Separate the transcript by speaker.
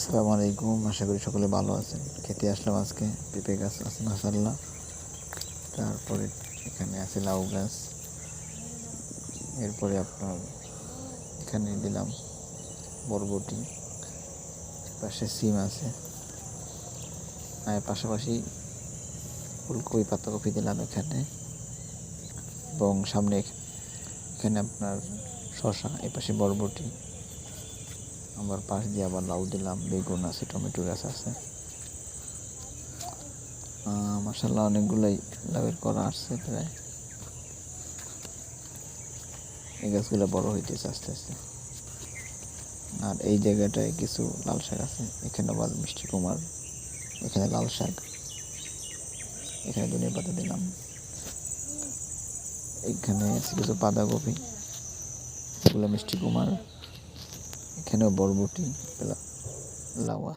Speaker 1: আসসালামু আলাইকুম, আশা করি সকলে ভালো আছেন। খেতে আসলাম আজকে পেঁপে গাছ আছে মাশাআল্লাহ। তারপরে এখানে আছে লাউ গাছ। এরপরে আপনার এখানে দিলাম বরবটি, পাশে সিম আছে, আর পাশাপাশি ফুলকপি পাতাকপি দিলাম এখানে, এবং সামনে এখানে আপনার শসা, এই পাশে বরবটি, আবার পাশ দিয়ে আবার লাউ দিলাম, বেগুন আছে, টমেটো গাছ আছে। মাশাআল্লাহ অনেকগুলোই লাউয়ের করা আসছে প্রায়। এই গাছগুলো বড় হইতেছে আস্তে আস্তে। আর এই জায়গাটায় কিছু লাল শাক আছে, এখানে আবার মিষ্টি কুমার, এখানে লাল শাক, এখানে ধনিয়া পাতা দিলাম, এখানে আছে কিছু বাঁধাকপি, এগুলো মিষ্টি কুমার, এখানেও বরবটি, লাউ।